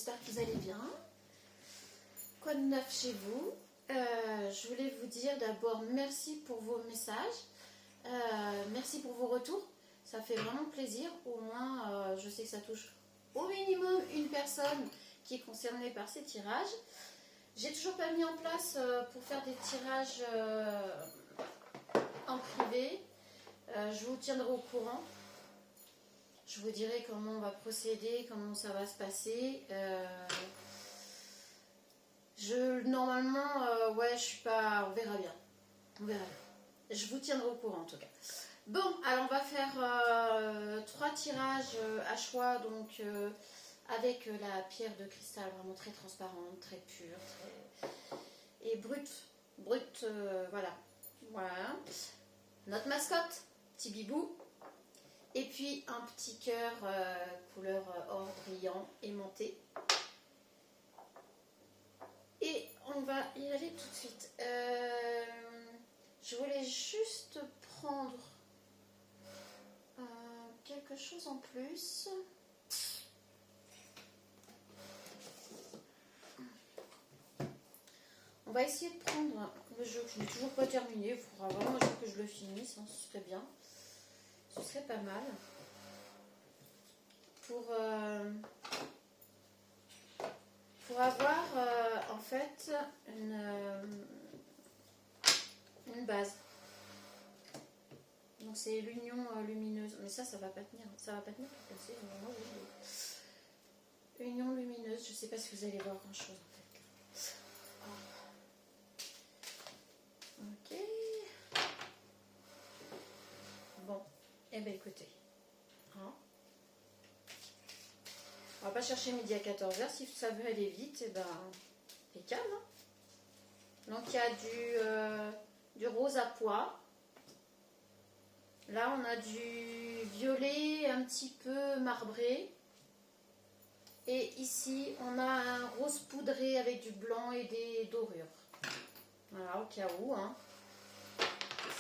j'espère que vous allez bien. Quoi de neuf chez vous? Je voulais vous dire d'abord merci pour vos messages, merci pour vos retours, ça fait vraiment plaisir. Au moins je sais que ça touche au minimum une personne qui est concernée par ces tirages. J'ai toujours pas mis en place pour faire des tirages en privé. Je vous tiendrai au courant. Je vous dirai comment on va procéder, comment ça va se passer. Normalement, ouais, je suis pas. On verra bien. On verra bien. Je vous tiendrai au courant en tout cas. Bon, alors on va faire 3 tirages à choix, donc avec la pierre de cristal vraiment très transparente, très pure, et brute. Brute, voilà. Voilà. Notre mascotte, petit bibou. Et puis un petit cœur couleur or brillant aimanté. Et on va y aller tout de suite. Je voulais juste prendre quelque chose en plus. On va essayer de prendre le jeu que je n'ai toujours pas terminé. Il faudra vraiment que je le finisse, hein, ce serait bien. Ce serait pas mal. Pour avoir en fait une base. Donc c'est l'union lumineuse. Mais ça va pas tenir. Ça va pas tenir pour casser. Union lumineuse. Je sais pas si vous allez voir grand chose en fait. Ok. Bon. Eh bien écoutez. Hein, on va pas chercher midi à 14h. Si ça veut aller vite, et ben impeccable. Hein. Donc il y a du rose à pois. Là on a du violet un petit peu marbré. Et ici on a un rose poudré avec du blanc et des dorures. Voilà, au cas où. Hein.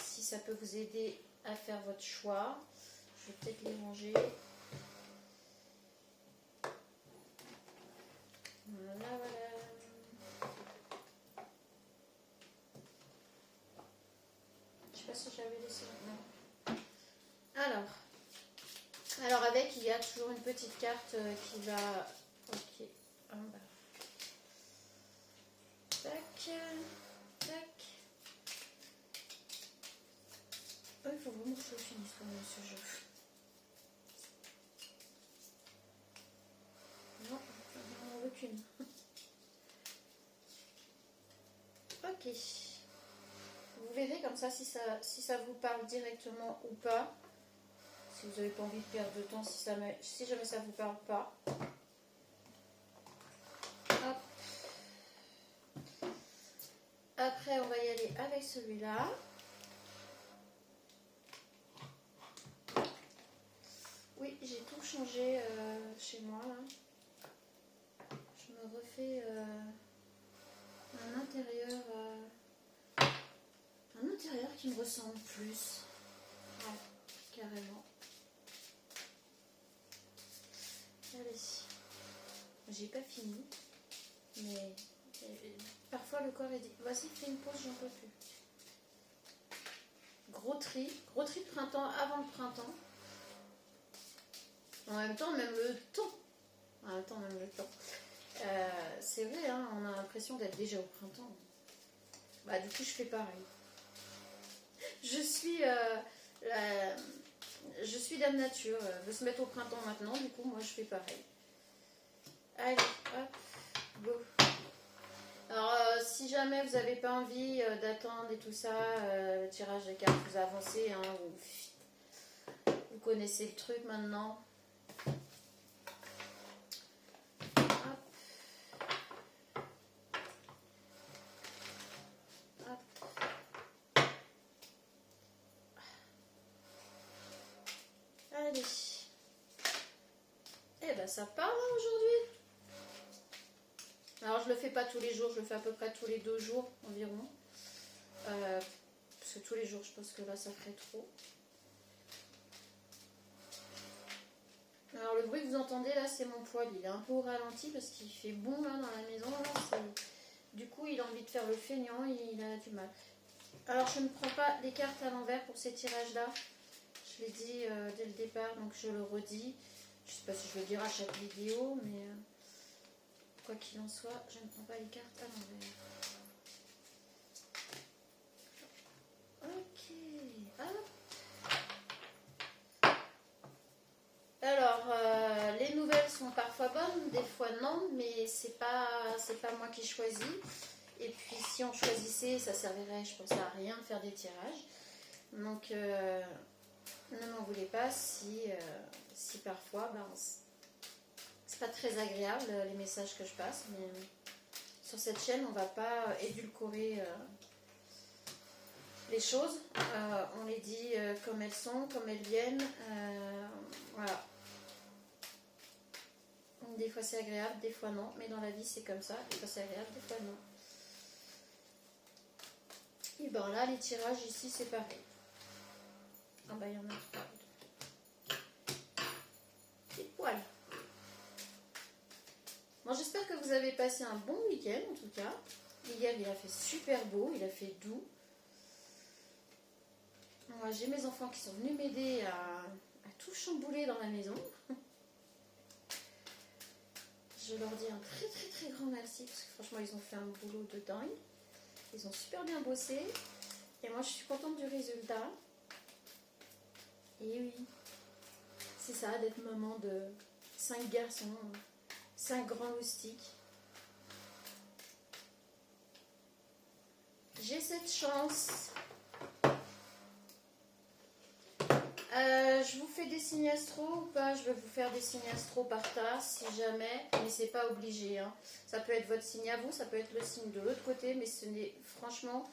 Si ça peut vous aider à faire votre choix. Je vais peut-être les ranger. Voilà, voilà. Je sais pas si j'avais laissé. Non. Alors avec, il y a toujours une petite carte qui va. Ok. En bas. Tac. Tac. Oh, il faut vraiment que je finisse quand même ce jeu. Non, j'en veux qu'une. Ok. Vous verrez comme ça si ça vous parle directement ou pas. Si vous n'avez pas envie de perdre de temps, si jamais ça ne vous parle pas. Hop. Après, on va y aller avec celui-là. Oui, j'ai tout changé chez moi. Là. Je me refais un intérieur qui me ressemble plus. Ouais, carrément. Allez, j'ai pas fini, mais parfois le corps est dit vas-y, fais une pause, j'en peux plus. Gros tri de printemps avant le printemps. En même temps, même le temps. C'est vrai, hein, on a l'impression d'être déjà au printemps. Bah, du coup, je fais pareil. Je suis dame nature. Veut se mettre au printemps maintenant, du coup, moi, je fais pareil. Allez, hop, go. Alors, si jamais vous n'avez pas envie d'attendre et tout ça, le tirage de cartes, vous avancez, hein, vous connaissez le truc maintenant. Allez. Eh ben ça part là aujourd'hui. Alors je le fais pas tous les jours, je le fais à peu près tous les 2 jours environ. Parce que tous les jours je pense que là ça ferait trop. Alors le bruit que vous entendez là, c'est mon poêle. Il est un peu au ralenti parce qu'il fait bon là dans la maison. Là, du coup, il a envie de faire le feignant et il a du mal. Alors, je ne prends pas les cartes à l'envers pour ces tirages-là. Je l'ai dit dès le départ, donc je le redis. Je ne sais pas si je vais le dire à chaque vidéo, mais quoi qu'il en soit, je ne prends pas les cartes à l'envers. Ok, hop. Alors, les nouvelles sont parfois bonnes, des fois non, mais c'est pas moi qui choisis. Et puis, si on choisissait, ça servirait, je pense, à rien de faire des tirages. Donc, ne m'en voulez pas si parfois, c'est pas très agréable les messages que je passe. Mais sur cette chaîne, on va pas édulcorer les choses. On les dit comme elles sont, comme elles viennent. Voilà. Des fois c'est agréable, des fois non. Mais dans la vie c'est comme ça. Des fois c'est agréable, des fois non. Et ben là les tirages ici c'est pareil. Ah bah il y en a trois. Des poils. Bon, j'espère que vous avez passé un bon week-end en tout cas. Hier il a fait super beau, il a fait doux. Moi j'ai mes enfants qui sont venus m'aider à tout chambouler dans la maison. Je leur dis un très très très grand merci parce que franchement ils ont fait un boulot de dingue. Ils ont super bien bossé. Et moi je suis contente du résultat. Et oui, c'est ça d'être maman de 5 garçons, 5 grands loustiques. J'ai cette chance. Je vous fais des signes astro ou pas? Je vais vous faire des signes astro par tasse si jamais, mais c'est pas obligé. Hein. Ça peut être votre signe à vous, ça peut être le signe de l'autre côté, mais ce n'est franchement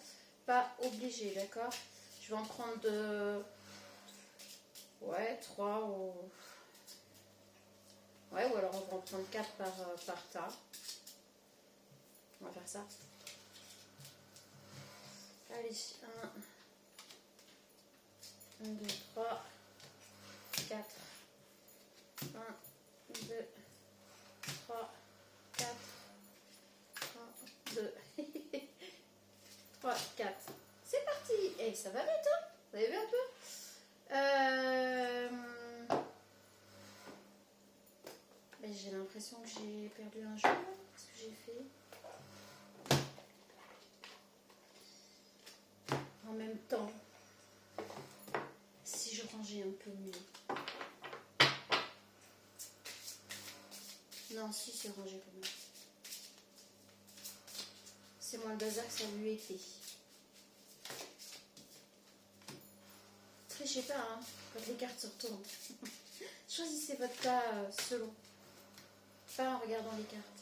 pas obligé, d'accord? Je vais en prendre ouais, 3 ou... Ouais, ou alors on va en prendre 4 par tas. On va faire ça. Allez, 1, 2, 3, 4. 1, 2, 3, 4. 1, 2, 3, 4. C'est parti. Et ça va vite, hein? Vous avez vu un peu? Ben, j'ai l'impression que j'ai perdu un jour. Qu'est-ce que j'ai fait? En même temps, si je rangeais un peu mieux. Non, si, c'est rangé quand même. C'est moins le bazar que ça lui était. Trichez pas, hein, quand les cartes se retournent. Choisissez votre tas selon. Pas en regardant les cartes.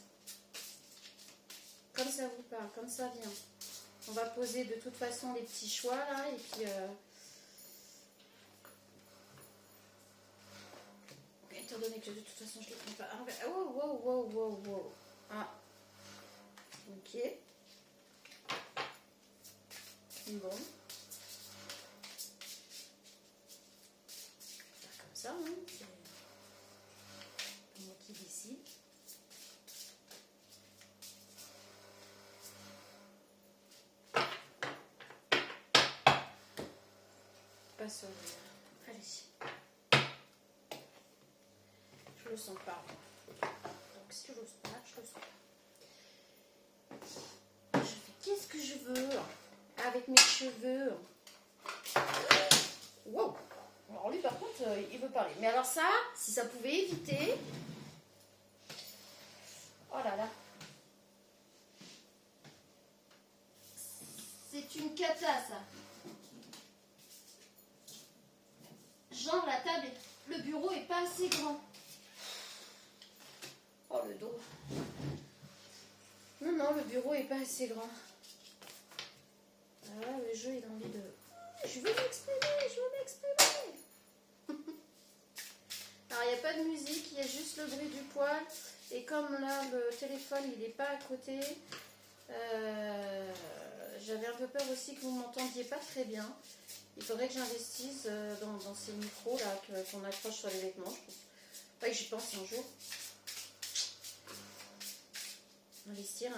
Comme ça vous parle, comme ça vient. On va poser de toute façon les petits choix là et puis... étant donné que de toute façon je ne les prends pas. Ah, wow. Ah. Ok. Bon. Faire comme ça, hein. C'est moi qui décide. Pas sur le... Allez. Je le sens pas. Donc si je l'ose pas, je le sens pas. Je fais qu'est-ce que je veux avec mes cheveux. Wow. Alors lui par contre il veut parler. Mais alors ça, si ça pouvait éviter. Oh là là. C'est une cata ça. Genre la table, le bureau est pas assez grand. Oh le dos. Non, le bureau est pas assez grand. Ah, le jeu il a envie de... Je veux m'exprimer. Alors il n'y a pas de musique, il y a juste le bruit du poêle. Et comme là le téléphone il n'est pas à côté, j'avais un peu peur aussi que vous m'entendiez pas très bien. Il faudrait que j'investisse dans ces micros là qu'on accroche sur les vêtements, je pense. Pas que j'y pense un jour. Investir,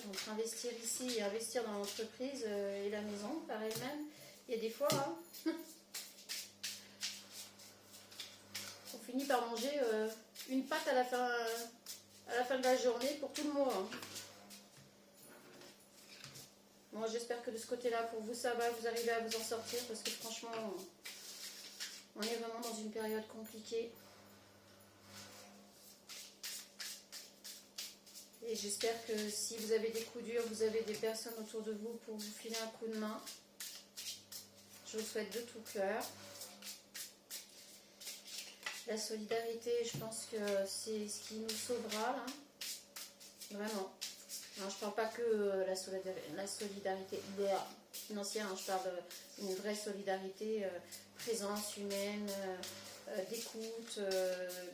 entre investir ici et investir dans l'entreprise et la maison par elle-même, il y a des fois, hein, on finit par manger une pâte à la fin de la journée pour tout le mois. Hein. Moi, j'espère que de ce côté-là, pour vous, ça va, vous arrivez à vous en sortir parce que franchement, on est vraiment dans une période compliquée. Et j'espère que si vous avez des coups durs, vous avez des personnes autour de vous pour vous filer un coup de main. Je vous souhaite de tout cœur. La solidarité, je pense que c'est ce qui nous sauvera, là. Vraiment. Non, je ne parle pas que la solidarité financière, hein, je parle d'une vraie solidarité, présence humaine, d'écoute,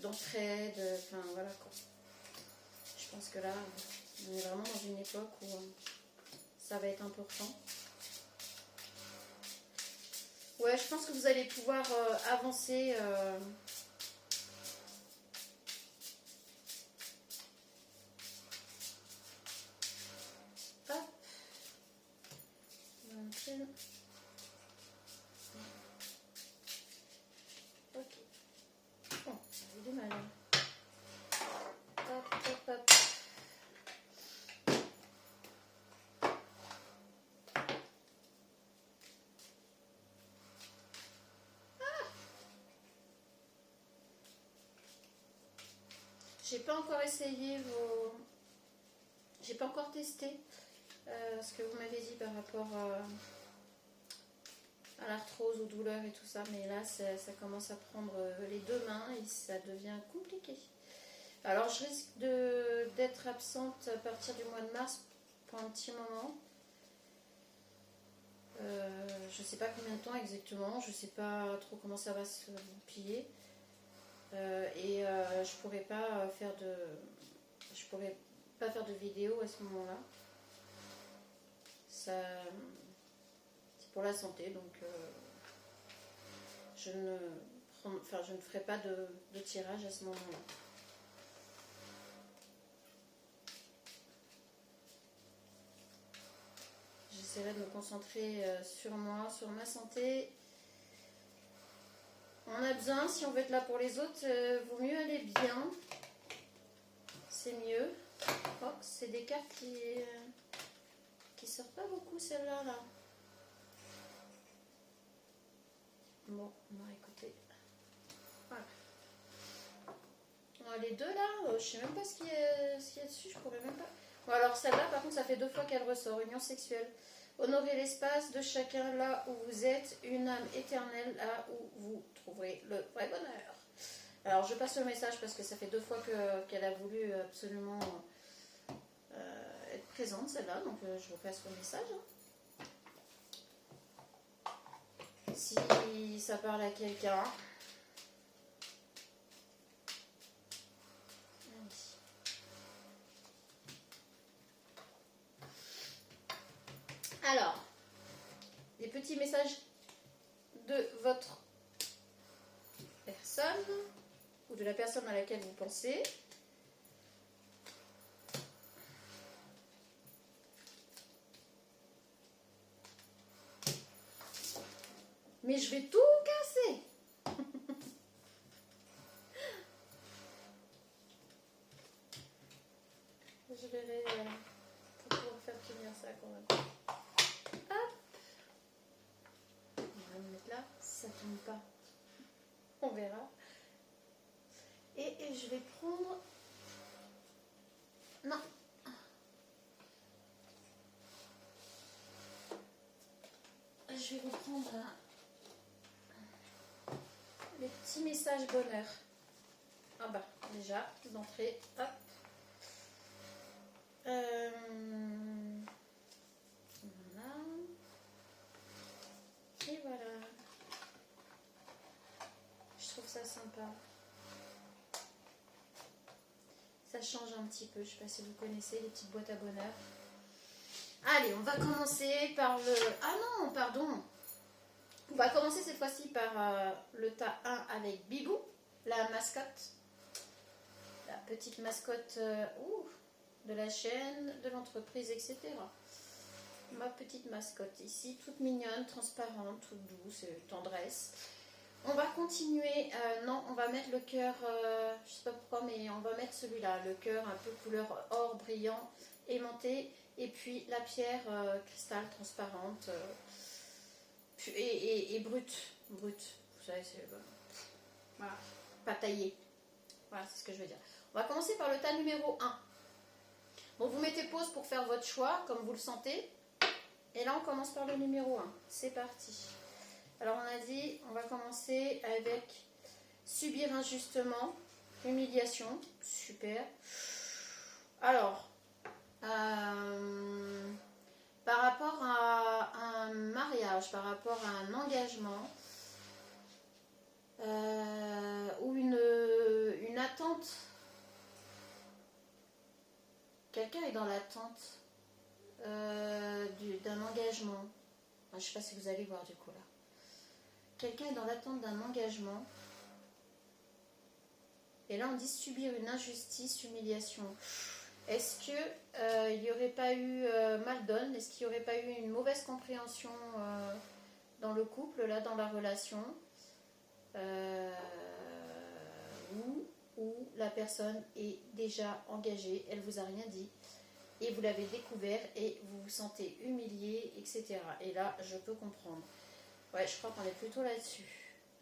d'entraide, enfin voilà quoi. Je pense que là, on est vraiment dans une époque où ça va être important. Ouais, je pense que vous allez pouvoir avancer. Hop. Ok. Bon, j'ai du mal. Hop, hop, hop. J'ai pas encore essayé vos... J'ai pas encore testé ce que vous m'avez dit par rapport à l'arthrose, aux douleurs et tout ça, mais là ça commence à prendre les deux mains et ça devient compliqué. Alors je risque d'être absente à partir du mois de mars pour un petit moment. Je sais pas combien de temps exactement, je sais pas trop comment ça va se goupiller. Je pourrais pas faire de vidéo à ce moment-là. C'est pour la santé, donc je ne ferai pas de tirage à ce moment-là. J'essaierai de me concentrer sur moi, sur ma santé. On a besoin, si on veut être là pour les autres, vaut mieux aller bien. C'est mieux. Oh, c'est des cartes qui sortent pas beaucoup, celle-là. Là. Bon, on va écouter. Voilà. Bon, les deux là, je sais même pas ce qu'il y a dessus, je pourrais même pas. Bon, alors celle-là, par contre, ça fait 2 fois qu'elle ressort. Union sexuelle. Honorez l'espace de chacun là où vous êtes, une âme éternelle là où vous trouverez le vrai bonheur. Alors je passe le message parce que ça fait 2 fois qu'elle a voulu absolument être présente celle-là, donc je vous passe le message. Hein. Si ça parle à quelqu'un. Alors, des petits messages de votre personne ou de la personne à laquelle vous pensez. Mais je vais tout casser. Je verrai pour pouvoir faire tenir ça quand même. Hop. On va le mettre là. Ça ne tombe pas. On verra. Et je vais prendre... Non. Je vais reprendre les petits messages bonheur. Ah bah, déjà, d'entrée. Hop. Voilà. Et voilà. Je trouve ça sympa. Ça change un petit peu. Je ne sais pas si vous connaissez les petites boîtes à bonheur. Allez, on va commencer par le... Ah non, pardon. On va commencer cette fois-ci par le tas 1 avec Bibou, la mascotte. la petite mascotte de la chaîne, de l'entreprise, etc. Ma petite mascotte ici, toute mignonne, transparente, toute douce, tendresse. On va continuer, non, on va mettre le cœur, je sais pas pourquoi, mais on va mettre celui-là, le cœur un peu couleur or brillant, aimanté, et puis la pierre cristal transparente et brute, brute, vous savez, c'est voilà, pas taillée, voilà, c'est ce que je veux dire. On va commencer par le tas numéro 1. Bon, vous mettez pause pour faire votre choix, comme vous le sentez, et là on commence par le numéro 1, c'est parti. Alors on a dit, on va commencer avec subir injustement, humiliation, super. Alors, par rapport à un mariage, par rapport à un engagement, ou une attente, quelqu'un est dans l'attente d'un engagement. Je ne sais pas si vous allez voir du coup là. Quelqu'un est dans l'attente d'un engagement. Et là, on dit subir une injustice, humiliation. Est-ce qu'il n'y aurait pas eu mal donne? Est-ce qu'il n'y aurait pas eu une mauvaise compréhension dans le couple, là, dans la relation où la personne est déjà engagée, elle ne vous a rien dit, et vous l'avez découvert, et vous vous sentez humilié, etc. Et là, je peux comprendre. Ouais, je crois qu'on est plutôt là-dessus.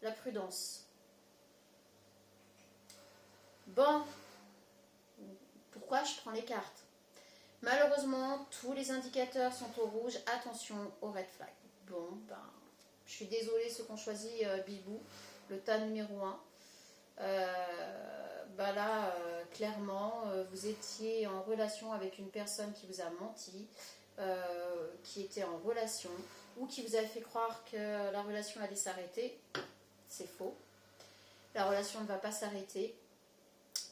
La prudence. Bon, pourquoi je prends les cartes? Malheureusement, tous les indicateurs sont au rouge. Attention aux red flags. Bon, ben, je suis désolée ceux qui ont choisi Bibou, le tas numéro 1. Ben là, clairement, vous étiez en relation avec une personne qui vous a menti, qui était en relation, ou qui vous a fait croire que la relation allait s'arrêter. C'est faux. La relation ne va pas s'arrêter.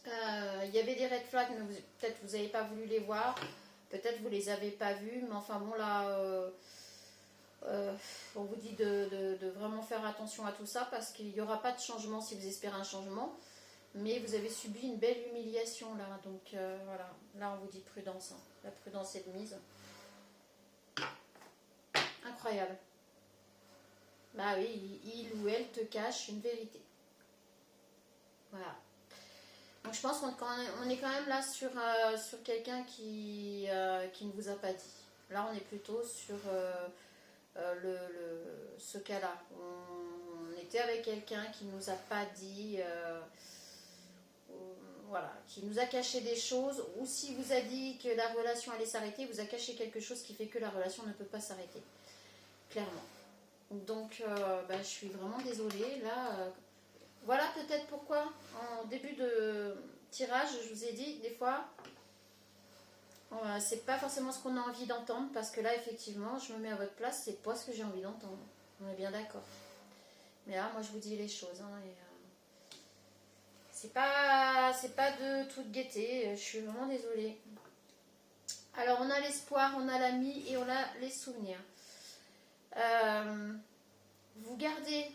Il y avait des red flags, mais peut-être vous n'avez pas voulu les voir, peut-être vous les avez pas vus, mais enfin bon là, on vous dit de vraiment faire attention à tout ça, parce qu'il n'y aura pas de changement si vous espérez un changement, mais vous avez subi une belle humiliation là, donc voilà, là on vous dit prudence, hein. La prudence est de mise. Incroyable. Bah oui, il ou elle te cache une vérité. Voilà. Donc je pense qu'on est quand même là sur quelqu'un qui ne vous a pas dit. Là on est plutôt sur ce cas-là. On était avec quelqu'un qui ne nous a pas dit, voilà, qui nous a caché des choses, ou si vous a dit que la relation allait s'arrêter, vous a caché quelque chose qui fait que la relation ne peut pas s'arrêter. Clairement. Donc je suis vraiment désolée. Là, voilà peut-être pourquoi en début de tirage je vous ai dit des fois c'est pas forcément ce qu'on a envie d'entendre, parce que là effectivement je me mets à votre place, c'est pas ce que j'ai envie d'entendre, on est bien d'accord, mais là moi je vous dis les choses, hein, et c'est pas de toute gaieté, je suis vraiment désolée. Alors on a l'espoir, on a l'ami et on a les souvenirs. Vous gardez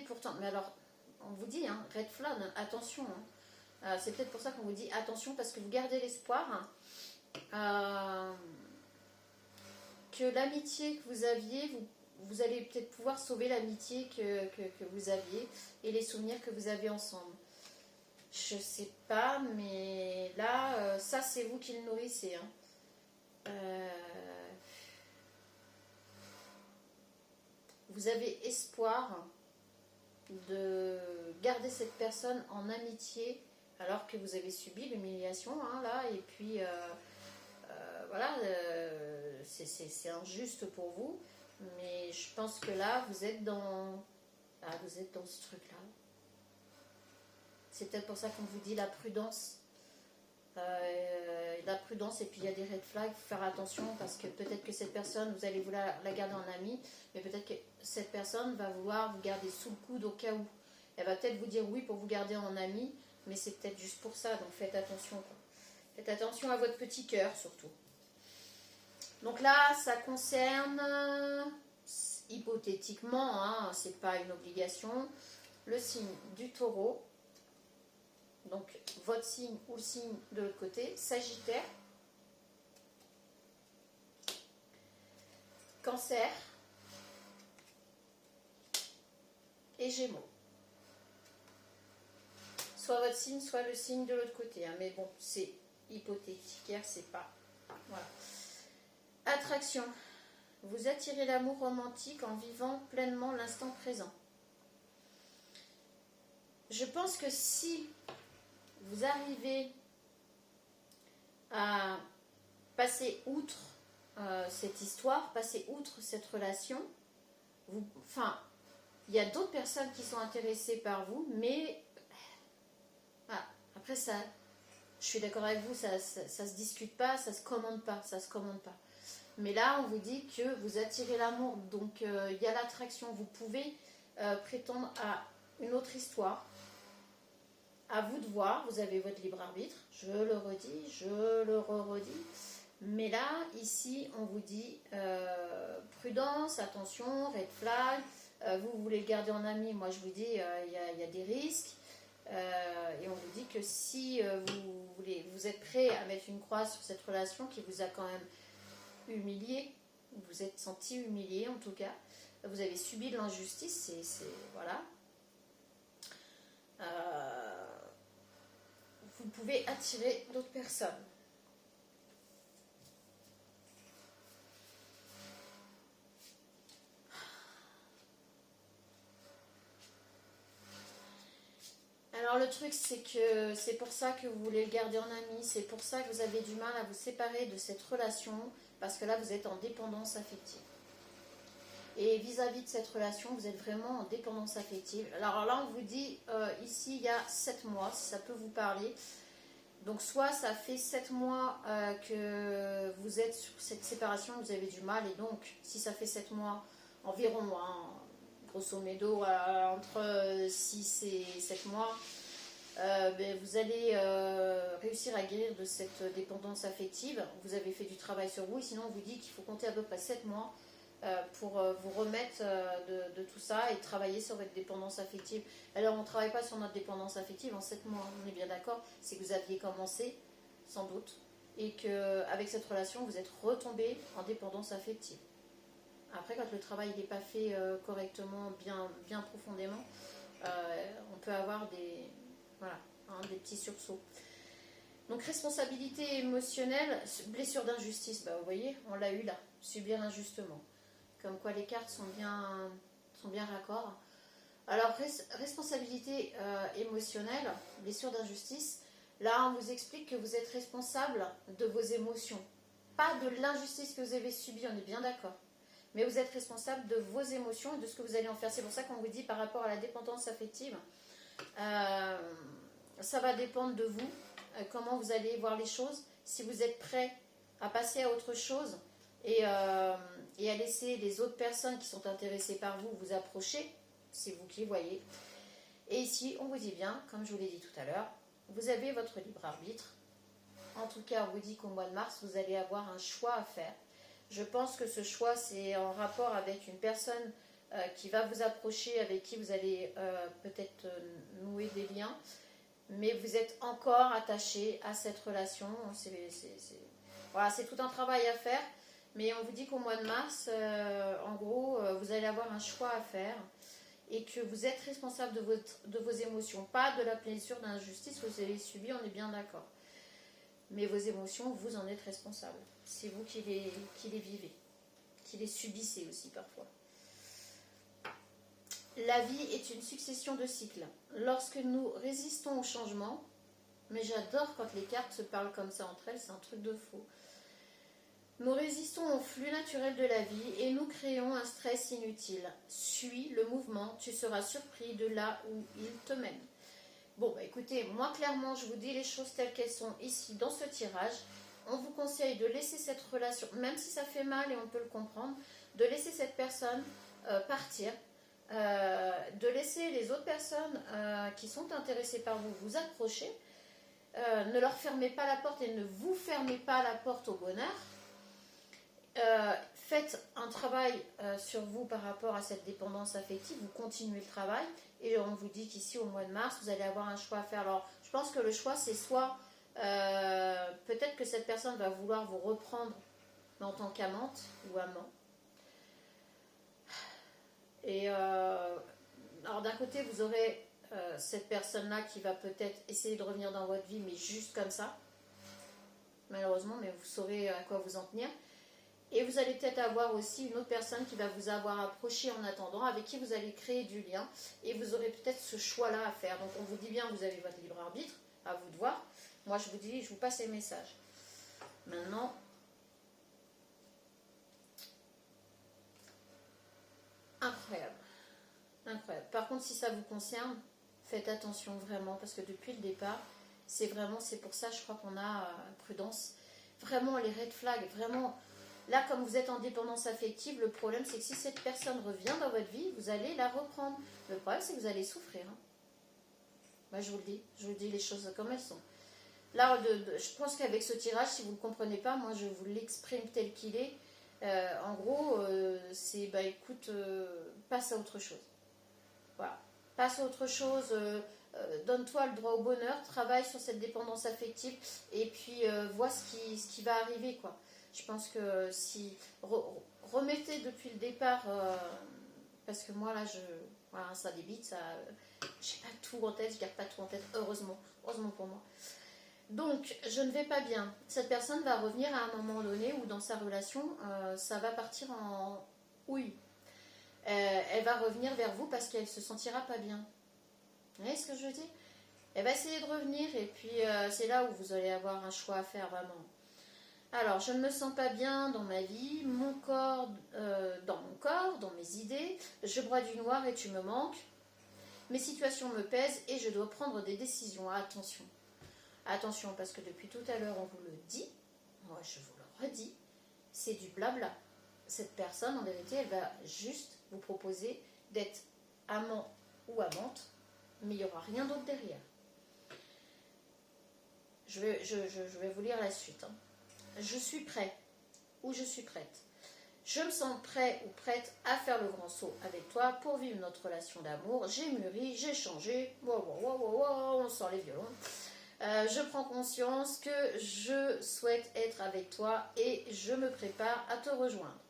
pourtant, mais alors on vous dit, hein, red flag, attention, hein. C'est peut-être pour ça qu'on vous dit attention, parce que vous gardez l'espoir que l'amitié que vous aviez, vous allez peut-être pouvoir sauver l'amitié que vous aviez et les souvenirs que vous avez ensemble. Je sais pas, mais là, ça c'est vous qui le nourrissez, hein. Vous avez espoir de garder cette personne en amitié alors que vous avez subi l'humiliation, hein, là, et puis voilà, c'est injuste pour vous, mais je pense que là vous êtes dans ce truc là. C'est peut-être pour ça qu'on vous dit la prudence, et puis il y a des red flags, faut faire attention, parce que peut-être que cette personne, vous allez vouloir la garder en amie, mais peut-être que cette personne va vouloir vous garder sous le coude au cas où. Elle va peut-être vous dire oui pour vous garder en amie, mais c'est peut-être juste pour ça, donc faites attention, quoi. Faites attention à votre petit cœur surtout. Donc là, ça concerne, hypothétiquement, hein, c'est pas une obligation, le signe du taureau. donc votre signe ou le signe de l'autre côté, Sagittaire, Cancer et Gémeaux. Soit votre signe, soit le signe de l'autre côté. Hein. Mais bon, c'est hypothétique, c'est pas... Voilà. Attraction. Vous attirez l'amour romantique en vivant pleinement l'instant présent. Je pense que si vous arrivez à passer outre cette histoire, passer outre cette relation, enfin, il y a d'autres personnes qui sont intéressées par vous, mais après ça, je suis d'accord avec vous, ça se discute pas, ça se commande pas, Mais là, on vous dit que vous attirez l'amour, donc il y a l'attraction. Vous pouvez prétendre à une autre histoire. À vous de voir, vous avez votre libre arbitre, je le redis, je le redis. Mais là, ici, on vous dit prudence, attention, red flag. Vous voulez le garder en ami, moi je vous dis, il y a des risques. Et on vous dit que si vous êtes prêt à mettre une croix sur cette relation qui vous a quand même humilié, vous êtes senti humilié en tout cas, vous avez subi de l'injustice, voilà. Vous pouvez attirer d'autres personnes. Alors le truc, c'est que c'est pour ça que vous voulez le garder en ami, c'est pour ça que vous avez du mal à vous séparer de cette relation, parce que là vous êtes en dépendance affective. Et vis-à-vis de cette relation, vous êtes vraiment en dépendance affective. Alors là, on vous dit, ici, il y a 7 mois, si ça peut vous parler. Donc soit ça fait 7 mois que vous êtes sur cette séparation, vous avez du mal, et donc si ça fait 7 mois environ, grosso modo, entre 6 et 7 mois, vous allez réussir à guérir de cette dépendance affective. Vous avez fait du travail sur vous, et sinon on vous dit qu'il faut compter à peu près 7 mois pour vous remettre de tout ça et travailler sur votre dépendance affective. Alors on ne travaille pas sur notre dépendance affective en 7 mois, on est bien d'accord, c'est que vous aviez commencé sans doute et qu'avec cette relation vous êtes retombé en dépendance affective. Après, quand le travail n'est pas fait correctement, bien profondément, on peut avoir des petits sursauts. Donc responsabilité émotionnelle, blessure d'injustice, vous voyez, on l'a eu là, subir injustement. Comme quoi les cartes sont bien raccords. Alors responsabilité émotionnelle, blessure d'injustice, là on vous explique que vous êtes responsable de vos émotions. Pas de l'injustice que vous avez subie, on est bien d'accord. Mais vous êtes responsable de vos émotions et de ce que vous allez en faire. C'est pour ça qu'on vous dit par rapport à la dépendance affective, ça va dépendre de vous, comment vous allez voir les choses, si vous êtes prêt à passer à autre chose et à laisser les autres personnes qui sont intéressées par vous vous approcher, c'est vous qui voyez. Et ici, on vous dit bien, comme je vous l'ai dit tout à l'heure, vous avez votre libre arbitre. En tout cas, on vous dit qu'au mois de mars, vous allez avoir un choix à faire. Je pense que ce choix, c'est en rapport avec une personne qui va vous approcher, avec qui vous allez peut-être nouer des liens, mais vous êtes encore attaché à cette relation. Voilà, c'est tout un travail à faire, mais on vous dit qu'au mois de mars, en gros, vous allez avoir un choix à faire et que vous êtes responsable de vos émotions, pas de la blessure d'injustice que vous avez subie, on est bien d'accord. Mais vos émotions, vous en êtes responsable. C'est vous qui les vivez, qui les subissez aussi parfois. La vie est une succession de cycles. Lorsque nous résistons au changement, mais j'adore quand les cartes se parlent comme ça entre elles, c'est un truc de fou. Nous résistons au flux naturel de la vie et nous créons un stress inutile. Suis le mouvement, tu seras surpris de là où il te mène. Bon, écoutez, moi clairement, je vous dis les choses telles qu'elles sont ici dans ce tirage. On vous conseille de laisser cette relation, même si ça fait mal et on peut le comprendre, de laisser cette personne partir, de laisser les autres personnes qui sont intéressées par vous vous approcher. Ne leur fermez pas la porte et ne vous fermez pas la porte au bonheur. Faites un travail sur vous par rapport à cette dépendance affective, vous continuez le travail et on vous dit qu'ici au mois de mars vous allez avoir un choix à faire. Alors je pense que le choix c'est soit peut-être que cette personne va vouloir vous reprendre en tant qu'amante ou amant. Et alors d'un côté vous aurez cette personne là qui va peut-être essayer de revenir dans votre vie mais juste comme ça, malheureusement, mais vous saurez à quoi vous en tenir. Et vous allez peut-être avoir aussi une autre personne qui va vous avoir approché en attendant, avec qui vous allez créer du lien. Et vous aurez peut-être ce choix-là à faire. Donc on vous dit bien, vous avez votre libre arbitre, à vous de voir. Moi je vous dis, je vous passe les messages. Maintenant, incroyable. Incroyable. Par contre, si ça vous concerne, faites attention vraiment, parce que depuis le départ, c'est pour ça, je crois qu'on a prudence. Vraiment les red flags, vraiment... Là, comme vous êtes en dépendance affective, le problème, c'est que si cette personne revient dans votre vie, vous allez la reprendre. Le problème, c'est que vous allez souffrir. Hein. Moi, je vous le dis les choses comme elles sont. Là, je pense qu'avec ce tirage, si vous ne le comprenez pas, moi, je vous l'exprime tel qu'il est. En gros, c'est, écoute, passe à autre chose. Voilà. Passe à autre chose. Donne-toi le droit au bonheur. Travaille sur cette dépendance affective. Et puis, vois ce qui va arriver, quoi. Je pense que si remettez depuis le départ, parce que moi là, voilà, ça débite, ça, j'ai pas tout en tête, je garde pas tout en tête, heureusement pour moi. Donc, je ne vais pas bien. Cette personne va revenir à un moment donné où dans sa relation, ça va partir en houille. Elle va revenir vers vous parce qu'elle se sentira pas bien. Vous voyez ce que je veux dire? Elle va essayer de revenir et puis c'est là où vous allez avoir un choix à faire vraiment. Alors, je ne me sens pas bien dans ma vie, dans mon corps, dans mes idées. Je broie du noir et tu me manques. Mes situations me pèsent et je dois prendre des décisions. Attention. Attention, parce que depuis tout à l'heure, on vous le dit. Moi, je vous le redis. C'est du blabla. Cette personne, en vérité, elle va juste vous proposer d'être amant ou amante, mais il n'y aura rien d'autre derrière. Je vais vous lire la suite. Je suis prêt ou je suis prête. Je me sens prêt ou prête à faire le grand saut avec toi pour vivre notre relation d'amour. J'ai mûri, j'ai changé. On sent les violons. Je prends conscience que je souhaite être avec toi et je me prépare à te rejoindre.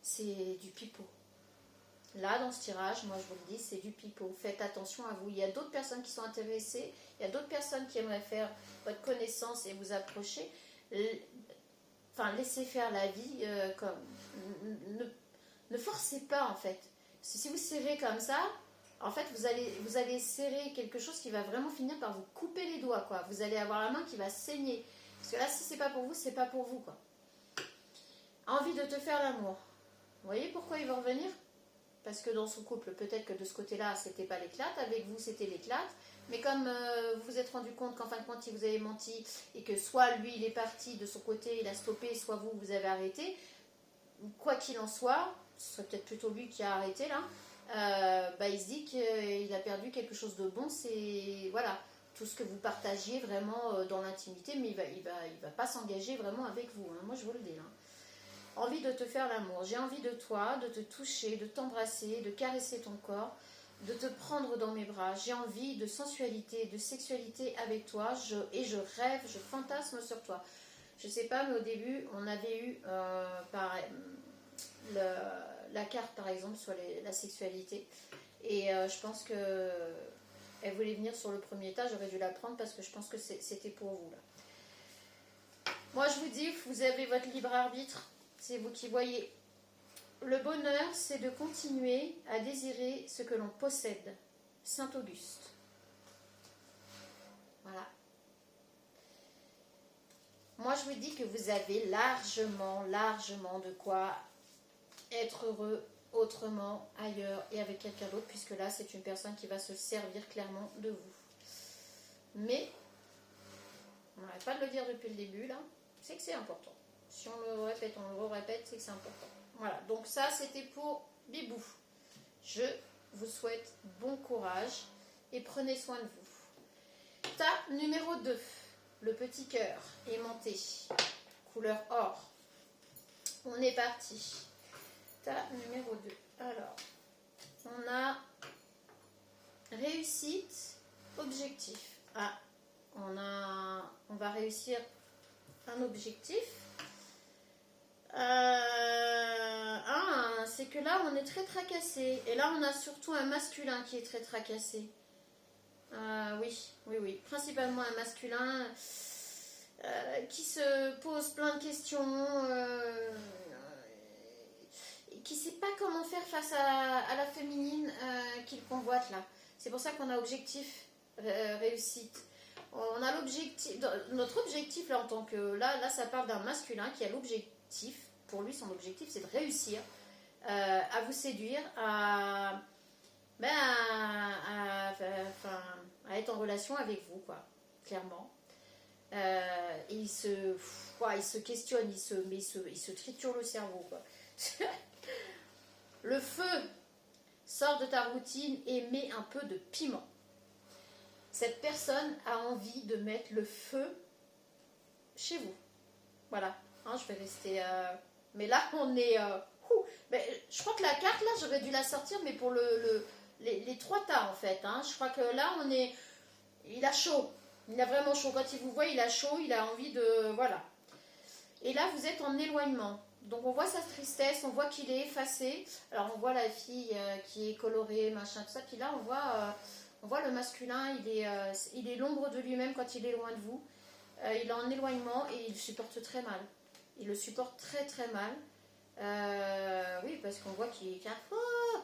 C'est du pipeau. Là, dans ce tirage, moi je vous le dis, c'est du pipeau. Faites attention à vous. Il y a d'autres personnes qui sont intéressées. Il y a d'autres personnes qui aimeraient faire votre connaissance et vous approcher. Enfin, laissez faire la vie. Ne forcez pas, en fait. Parce que si vous serrez comme ça, en fait, vous allez serrer quelque chose qui va vraiment finir par vous couper les doigts, quoi. Vous allez avoir la main qui va saigner. Parce que là, si c'est pas pour vous, c'est pas pour vous, quoi. Envie de te faire l'amour. Vous voyez pourquoi il va revenir? Parce que dans son couple, peut-être que de ce côté-là, c'était pas l'éclate. Avec vous, c'était l'éclate. Mais comme vous vous êtes rendu compte qu'en fin de compte, il vous avait menti et que soit lui, il est parti de son côté, il a stoppé, soit vous, vous avez arrêté, quoi qu'il en soit, ce serait peut-être plutôt lui qui a arrêté là, il se dit qu'il a perdu quelque chose de bon. C'est voilà, tout ce que vous partagiez vraiment dans l'intimité, mais il va pas s'engager vraiment avec vous. Hein. Moi, je vous le dis. Hein. Envie de te faire l'amour. J'ai envie de toi, de te toucher, de t'embrasser, de caresser ton corps, de te prendre dans mes bras. J'ai envie de sensualité, de sexualité avec toi je rêve, je fantasme sur toi. Je sais pas, mais au début, on avait eu la carte, par exemple, sur la sexualité. Et je pense que elle voulait venir sur le premier étage. J'aurais dû la prendre parce que je pense que c'était pour vous. Là. Moi, je vous dis, vous avez votre libre arbitre. C'est vous qui voyez. Le bonheur, c'est de continuer à désirer ce que l'on possède. Saint Auguste. Voilà. Moi, je vous dis que vous avez largement de quoi être heureux autrement, ailleurs et avec quelqu'un d'autre, puisque là, c'est une personne qui va se servir clairement de vous. Mais, on n'arrête pas de le dire depuis le début, là, c'est que c'est important. Si on le répète, c'est que c'est important. Voilà, donc ça, c'était pour Bibou. Je vous souhaite bon courage et prenez soin de vous. Tas numéro 2, le petit cœur aimanté, couleur or. On est parti. Ta numéro 2. Alors, on a réussite, objectif. Ah, on va réussir un objectif. C'est que là, on est très tracassé. Et là, on a surtout un masculin qui est très tracassé. Oui. Principalement un masculin qui se pose plein de questions, qui ne sait pas comment faire face à la féminine qu'il convoite là. C'est pour ça qu'on a objectif, réussite. On a l'objectif, notre objectif là en tant que, là ça parle d'un masculin qui a l'objectif, pour lui son objectif c'est de réussir à vous séduire, à être en relation avec vous, quoi, clairement. Il se questionne, il se triture le cerveau, quoi. Le feu, sort de ta routine et mets un peu de piment. Cette personne a envie de mettre le feu chez vous. Voilà, hein, je vais rester... Mais là, on est... Mais je crois que la carte, là, j'aurais dû la sortir, mais pour les trois tas, en fait. Hein. Je crois que là, on est... Il a chaud. Il a vraiment chaud. Quand il vous voit, il a chaud, il a envie de... Voilà. Et là, vous êtes en éloignement. Donc, on voit sa tristesse, on voit qu'il est effacé. Alors, on voit la fille qui est colorée, machin, tout ça. Puis là, on voit le masculin, il est l'ombre de lui-même quand il est loin de vous. Il est en éloignement et il le supporte très mal. Il le supporte très, très mal. Oui, parce qu'on voit qu'il est... Oh,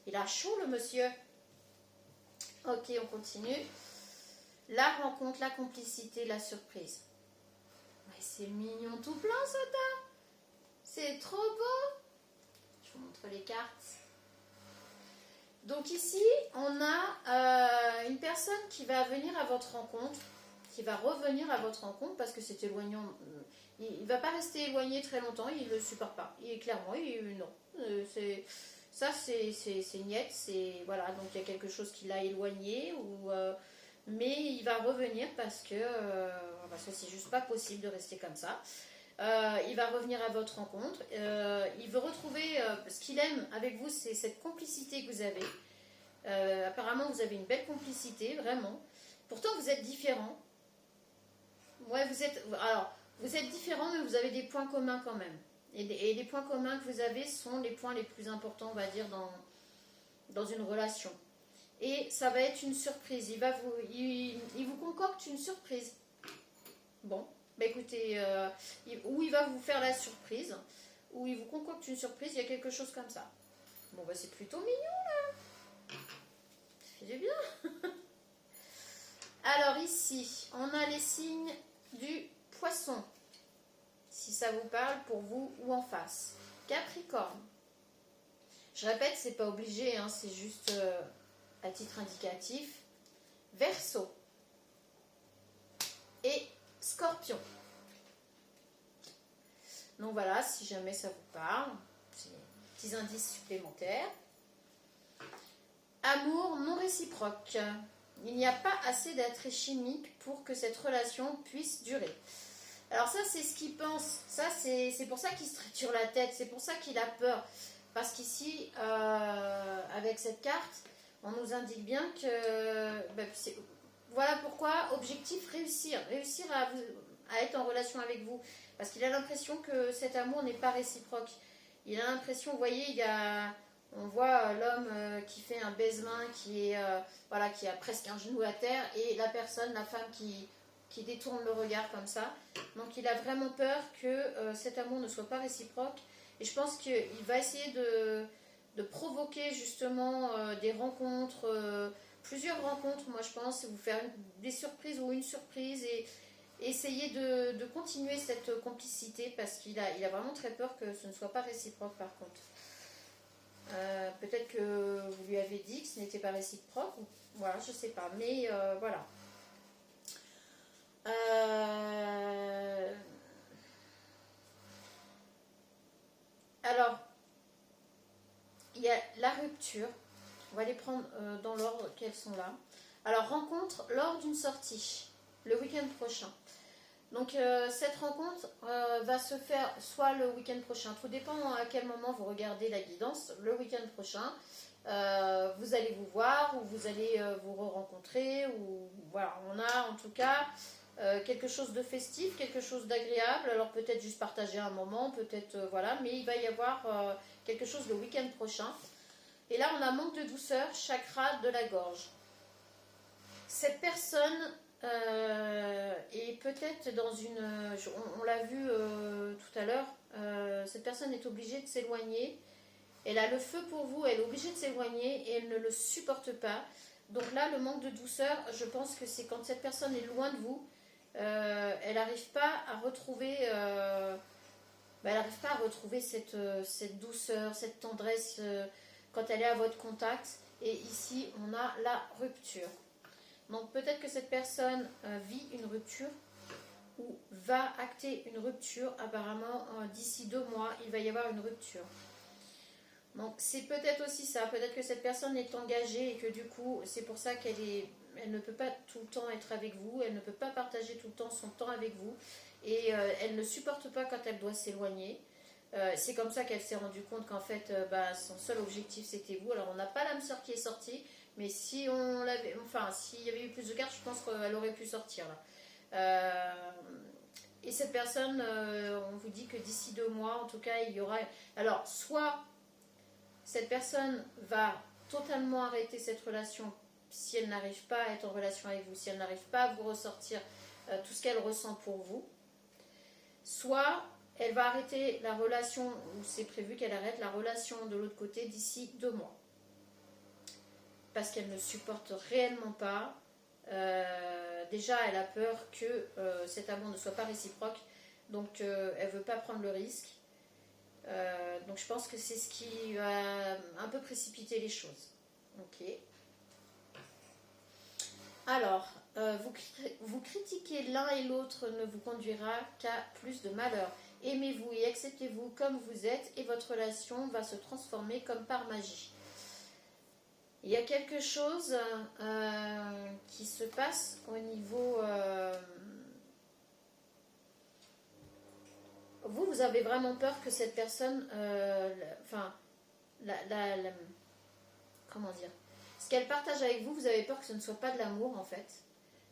il a chaud, le monsieur. Ok, on continue. La rencontre, la complicité, la surprise. Ouais, c'est mignon tout plein, ce tas. C'est trop beau. Je vous montre les cartes. Donc ici, on a une personne qui va venir à votre rencontre, qui va revenir à votre rencontre parce que c'est éloignant. Il ne va pas rester éloigné très longtemps, il ne le supporte pas. Clairement, non. C'est niette. Voilà, donc il y a quelque chose qui l'a éloigné, mais il va revenir parce que c'est juste pas possible de rester comme ça. Il va revenir à votre rencontre. Il veut retrouver ce qu'il aime avec vous, c'est cette complicité que vous avez. Apparemment, vous avez une belle complicité, vraiment. Pourtant, vous êtes différents. Ouais, vous êtes différents, mais vous avez des points communs quand même. Et les points communs que vous avez sont les points les plus importants, on va dire, dans une relation. Et ça va être une surprise. Il vous concocte une surprise. Bon. Bah écoutez, ou il va vous faire la surprise, ou il vous concocte une surprise, il y a quelque chose comme ça. Bon bah c'est plutôt mignon là. Ça fait du bien. Alors ici, on a les signes du poisson. Si ça vous parle pour vous ou en face. Capricorne. Je répète, c'est pas obligé, hein, c'est juste à titre indicatif. Verseau. Et Scorpion. Donc voilà, si jamais ça vous parle, c'est des petits indices supplémentaires. Amour non réciproque. Il n'y a pas assez d'attrait chimique pour que cette relation puisse durer. Alors ça, c'est ce qu'il pense. Ça, c'est pour ça qu'il se triture la tête. C'est pour ça qu'il a peur. Parce qu'ici, avec cette carte, on nous indique bien que... voilà pourquoi, objectif, réussir. Réussir à être en relation avec vous. Parce qu'il a l'impression que cet amour n'est pas réciproque. Il a l'impression, vous voyez, on voit l'homme qui fait un baise-main, qui a presque un genou à terre, et la personne, la femme qui détourne le regard comme ça. Donc il a vraiment peur que cet amour ne soit pas réciproque. Et je pense qu'il va essayer de provoquer justement des rencontres, plusieurs rencontres, moi je pense, vous faire des surprises ou une surprise et essayer de continuer cette complicité parce qu'il a vraiment très peur que ce ne soit pas réciproque par contre. Peut-être que vous lui avez dit que ce n'était pas réciproque, ou, voilà, je sais pas, mais voilà. Alors, il y a la rupture. On va les prendre dans l'ordre qu'elles sont là. Alors, rencontre lors d'une sortie, le week-end prochain. Donc cette rencontre va se faire soit le week-end prochain, tout dépend à quel moment vous regardez la guidance, le week-end prochain, vous allez vous voir ou vous allez vous re-rencontrer, ou voilà, on a en tout cas quelque chose de festif, quelque chose d'agréable, alors peut-être juste partager un moment, peut-être voilà, mais il va y avoir quelque chose le week-end prochain. Et là on a manque de douceur, chakra de la gorge. Cette personne est peut-être dans une... On l'a vu tout à l'heure, cette personne est obligée de s'éloigner. Elle a le feu pour vous, elle est obligée de s'éloigner et elle ne le supporte pas. Donc là, le manque de douceur, je pense que c'est quand cette personne est loin de vous, elle n'arrive pas à retrouver... elle n'arrive pas à retrouver cette douceur, cette tendresse quand elle est à votre contact. Et ici, on a la rupture. Donc peut-être que cette personne vit une rupture ou va acter une rupture. Apparemment, d'ici 2 mois, il va y avoir une rupture. Donc c'est peut-être aussi ça. Peut-être que cette personne est engagée et que du coup, c'est pour ça elle ne peut pas tout le temps être avec vous. Elle ne peut pas partager tout le temps son temps avec vous. Et elle ne supporte pas quand elle doit s'éloigner. C'est comme ça qu'elle s'est rendue compte qu'en fait, son seul objectif, c'était vous. Alors on n'a pas l'âme sœur qui est sortie. Mais si on l'avait, enfin, s'il y avait eu plus de cartes, je pense qu'elle aurait pu sortir là. Et cette personne, on vous dit que d'ici 2 mois, en tout cas, il y aura. Alors, soit cette personne va totalement arrêter cette relation si elle n'arrive pas à être en relation avec vous, si elle n'arrive pas à vous ressortir tout ce qu'elle ressent pour vous, soit elle va arrêter la relation, ou c'est prévu qu'elle arrête la relation de l'autre côté d'ici 2 mois. Parce qu'elle ne supporte réellement pas. Déjà, elle a peur que cet amour ne soit pas réciproque, donc elle ne veut pas prendre le risque. Donc je pense que c'est ce qui va un peu précipiter les choses. Ok. Alors, vous critiquer l'un et l'autre ne vous conduira qu'à plus de malheur. Aimez-vous et acceptez-vous comme vous êtes et votre relation va se transformer comme par magie. Il y a quelque chose qui se passe au niveau... Vous avez vraiment peur que cette personne... comment dire, ce qu'elle partage avec vous, vous avez peur que ce ne soit pas de l'amour en fait,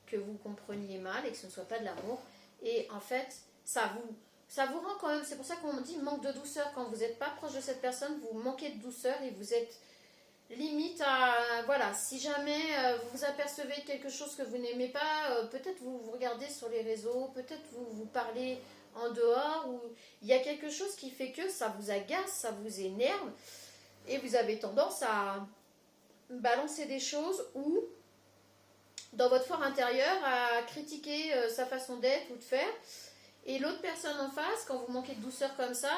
que vous compreniez mal et que ce ne soit pas de l'amour. Et en fait, ça vous rend quand même... C'est pour ça qu'on dit manque de douceur. Quand vous n'êtes pas proche de cette personne, vous manquez de douceur et vous êtes... limite à, voilà, si jamais vous apercevez quelque chose que vous n'aimez pas, peut-être vous regardez sur les réseaux, peut-être vous parlez en dehors, ou il y a quelque chose qui fait que ça vous agace, ça vous énerve, et vous avez tendance à balancer des choses ou dans votre fort intérieur à critiquer sa façon d'être ou de faire. Et l'autre personne en face, quand vous manquez de douceur comme ça,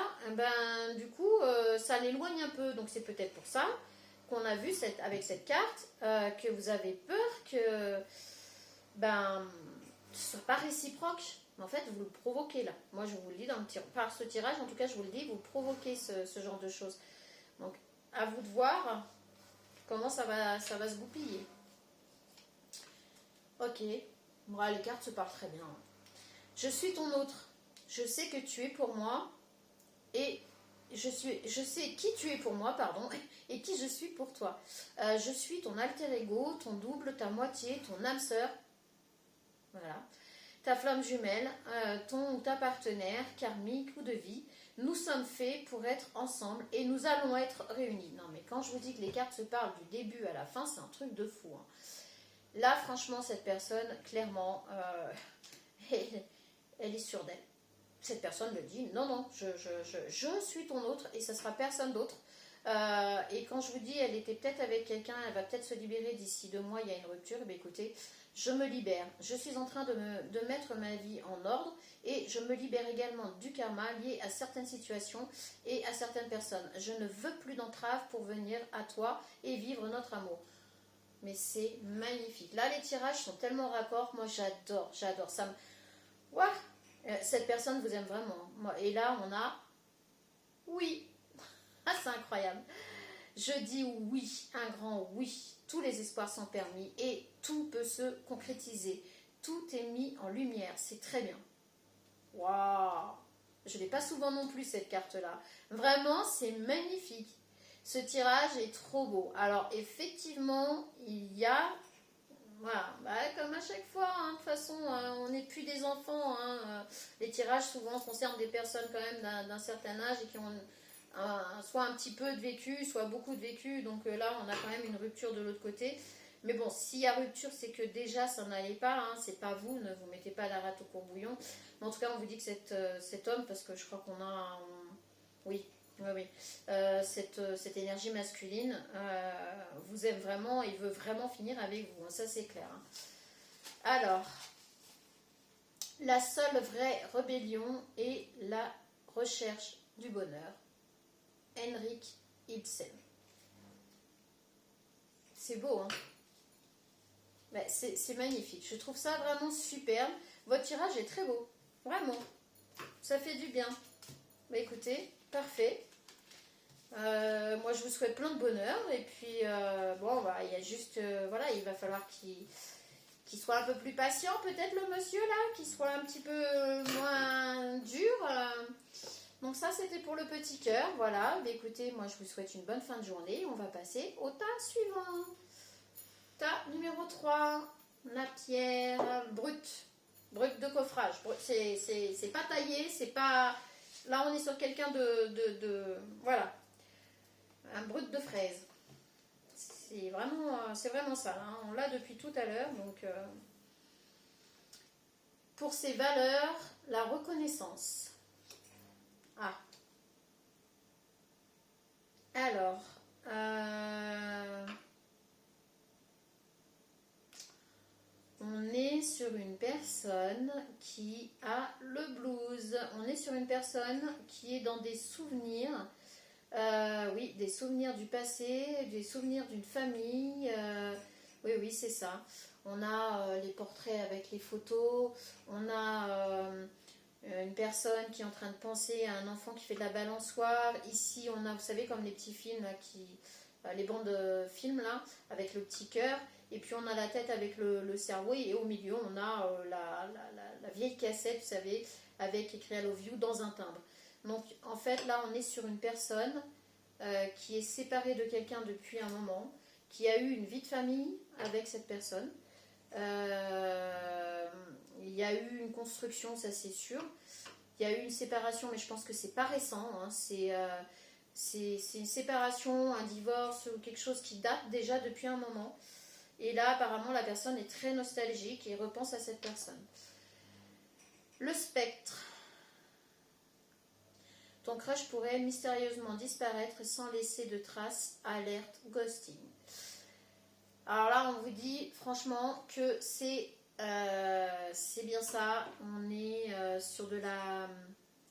du coup, ça l'éloigne un peu. Donc c'est peut-être pour ça qu'on a vu avec cette carte que vous avez peur que ce soit pas réciproque. En fait, vous le provoquez là. Moi, je vous le dis par ce tirage, en tout cas, je vous le dis, vous provoquez ce genre de choses. Donc, à vous de voir comment ça va se goupiller. Ok. Bon, les cartes se parlent très bien. Je suis ton autre. Je sais que tu es pour moi et je sais qui tu es pour moi, pardon, et qui je suis pour toi. Je suis ton alter ego, ton double, ta moitié, ton âme sœur. Voilà. Ta flamme jumelle, ton ou ta partenaire, karmique ou de vie. Nous sommes faits pour être ensemble et nous allons être réunis. Non, mais quand je vous dis que les cartes se parlent du début à la fin, c'est un truc de fou. Hein. Là, franchement, cette personne, clairement, elle est sûre d'elle. Cette personne le dit, non, je suis ton autre et ça sera personne d'autre. Et quand je vous dis, elle était peut-être avec quelqu'un, elle va peut-être se libérer d'ici 2 mois, il y a une rupture, et bien écoutez, je me libère. Je suis en train de mettre ma vie en ordre et je me libère également du karma lié à certaines situations et à certaines personnes. Je ne veux plus d'entrave pour venir à toi et vivre notre amour. Mais c'est magnifique. Là, les tirages sont tellement raccords. Moi, j'adore. Ça me... Ouah, cette personne vous aime vraiment. Et là, on a... Oui. Ah, c'est incroyable. Je dis oui, un grand oui. Tous les espoirs sont permis et tout peut se concrétiser. Tout est mis en lumière. C'est très bien. Waouh! Je ne l'ai pas souvent non plus cette carte-là. Vraiment, c'est magnifique. Ce tirage est trop beau. Alors, effectivement, il y a... Voilà, bah, comme à chaque fois, hein, de toute façon, on n'est plus des enfants. Hein, les tirages souvent concernent des personnes quand même d'un certain âge et qui ont soit un petit peu de vécu, soit beaucoup de vécu. Donc là, on a quand même une rupture de l'autre côté. Mais bon, s'il y a rupture, c'est que déjà, ça n'allait pas. Hein, c'est pas vous, ne vous mettez pas la rate au courbouillon. Mais en tout cas, on vous dit que cet homme, parce que je crois qu'on a... oui, oui, oui. Cette énergie masculine vous aime vraiment et veut vraiment finir avec vous. Hein, ça, c'est clair. Hein. Alors, la seule vraie rébellion est la recherche du bonheur. Henrik Ibsen. C'est beau, hein? Ben, c'est magnifique. Je trouve ça vraiment superbe. Votre tirage est très beau. Vraiment. Ça fait du bien. Ben, écoutez, parfait. Moi, je vous souhaite plein de bonheur. Et puis, bon, bah, il y a juste... voilà, il va falloir qu'il soit un peu plus patient, peut-être, le monsieur, là. Qu'il soit un petit peu moins dur. Donc ça, c'était pour le petit cœur. Voilà. Mais écoutez, moi, je vous souhaite une bonne fin de journée. On va passer au tas suivant. Tas numéro 3. La pierre brute. Brute de coffrage. C'est pas taillé, c'est pas... Là, on est sur quelqu'un voilà. Un brut de fraise. C'est vraiment ça. Hein. On l'a depuis tout à l'heure. Donc, pour ses valeurs, la reconnaissance. Ah. Alors, on est sur une personne qui a le blues. On est sur une personne qui est dans des souvenirs. Oui, des souvenirs du passé, des souvenirs d'une famille. Oui, oui, c'est ça. On a les portraits avec les photos. On a une personne qui est en train de penser à un enfant qui fait de la balançoire. Ici, on a, vous savez, comme les petits films, là, les bandes films, là, avec le petit cœur. Et puis, on a la tête avec le cerveau. Et au milieu, on a la vieille cassette, vous savez, avec écrit I love you dans un timbre. Donc, en fait, là, on est sur une personne qui est séparée de quelqu'un depuis un moment, qui a eu une vie de famille avec cette personne. Il y a eu une construction, ça c'est sûr. Il y a eu une séparation, mais je pense que c'est pas récent. Hein. C'est une séparation, un divorce ou quelque chose qui date déjà depuis un moment. Et là, apparemment, la personne est très nostalgique et repense à cette personne. Le spectre. Ton crush pourrait mystérieusement disparaître sans laisser de traces. Alerte ghosting. Alors là, on vous dit franchement que c'est bien ça. On est sur de la...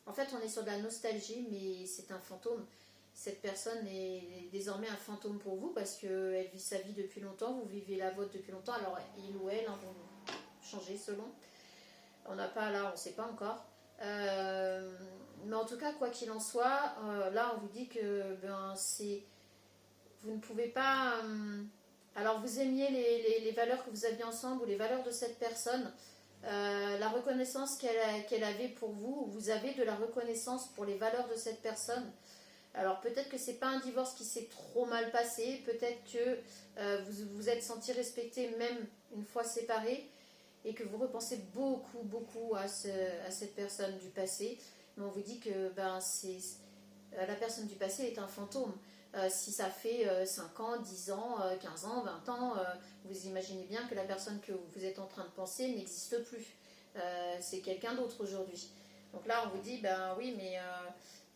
En fait, on est sur de la nostalgie, mais c'est un fantôme. Cette personne est désormais un fantôme pour vous parce qu'elle vit sa vie depuis longtemps. Vous vivez la vôtre depuis longtemps. Alors, il ou elle, hein, vont changer selon. On n'a pas là, on ne sait pas encore. Mais en tout cas, quoi qu'il en soit, là, on vous dit que vous ne pouvez pas... alors, vous aimiez les valeurs que vous aviez ensemble ou les valeurs de cette personne, la reconnaissance qu'elle avait pour vous, ou vous avez de la reconnaissance pour les valeurs de cette personne. Alors, peut-être que c'est pas un divorce qui s'est trop mal passé, peut-être que vous vous êtes senti respecté même une fois séparés, et que vous repensez beaucoup, beaucoup à cette personne du passé. Mais on vous dit que la personne du passé est un fantôme. Si ça fait 5 ans, 10 ans, 15 ans, 20 ans, vous imaginez bien que la personne que vous êtes en train de penser n'existe plus. C'est quelqu'un d'autre aujourd'hui. Donc là, on vous dit, ben oui, mais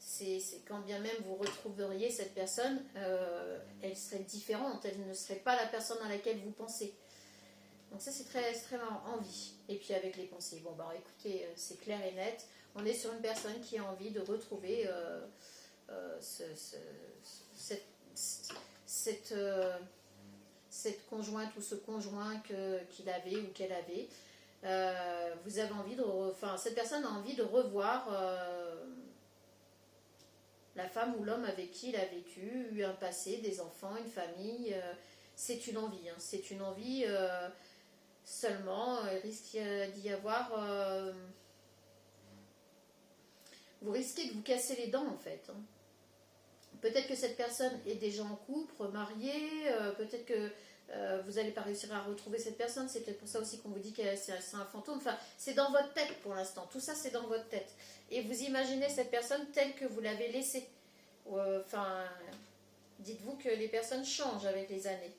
c'est quand bien même vous retrouveriez cette personne, elle serait différente, elle ne serait pas la personne à laquelle vous pensez. Donc ça, c'est très, très marrant. Envie. Et puis avec les pensées. Bon, bah écoutez, c'est clair et net. On est sur une personne qui a envie de retrouver cette conjointe ou ce conjoint qu'il avait ou qu'elle avait. Vous avez envie cette personne a envie de revoir la femme ou l'homme avec qui il a vécu, eu un passé, des enfants, une famille. C'est une envie. Hein. C'est une envie... seulement, il risque d'y avoir vous risquez de vous casser les dents en fait. Hein. Peut-être que cette personne est déjà en couple, mariée, peut-être que vous n'allez pas réussir à retrouver cette personne, c'est peut-être pour ça aussi qu'on vous dit que c'est un fantôme. Enfin, c'est dans votre tête pour l'instant, tout ça c'est dans votre tête. Et vous imaginez cette personne telle que vous l'avez laissée. Enfin, dites-vous que les personnes changent avec les années.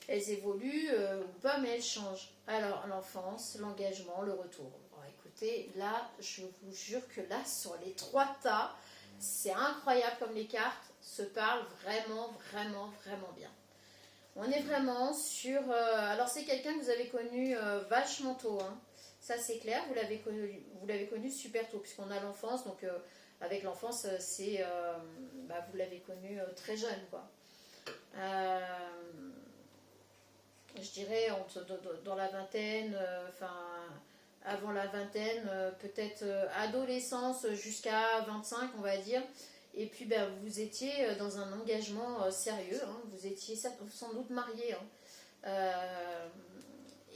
Elles évoluent ou pas, mais elles changent. Alors, l'enfance, l'engagement, le retour. Bon, écoutez, là, je vous jure que là, sur les 3 tas, c'est incroyable comme les cartes se parlent vraiment, vraiment, vraiment bien. On est vraiment sur... alors, c'est quelqu'un que vous avez connu vachement tôt. Hein. Ça, c'est clair. Vous l'avez connu super tôt, puisqu'on a l'enfance. Donc, avec l'enfance, c'est... vous l'avez connu très jeune, quoi. Je dirais dans la vingtaine, avant la vingtaine, peut-être adolescence jusqu'à 25 on va dire. Et puis vous étiez dans un engagement sérieux, hein. Vous étiez sans doute marié. Hein.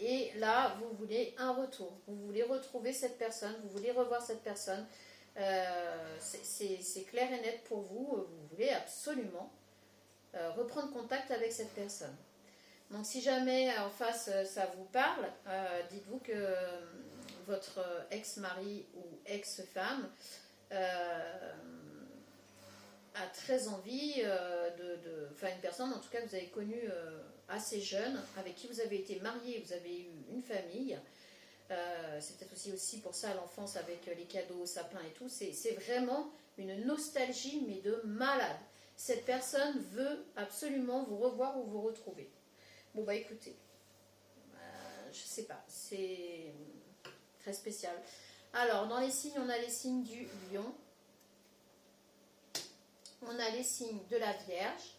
Et là, vous voulez un retour, vous voulez retrouver cette personne, vous voulez revoir cette personne. C'est clair et net pour vous, vous voulez absolument reprendre contact avec cette personne. Donc si jamais en face ça vous parle, dites-vous que votre ex-mari ou ex-femme a très envie une personne en tout cas que vous avez connue assez jeune, avec qui vous avez été marié, vous avez eu une famille. C'est peut-être aussi pour ça l'enfance avec les cadeaux, sapins et tout. C'est vraiment une nostalgie mais de malade. Cette personne veut absolument vous revoir ou vous retrouver. Bon bah écoutez, je sais pas, c'est très spécial. Alors dans les signes, on a les signes du lion, on a les signes de la Vierge,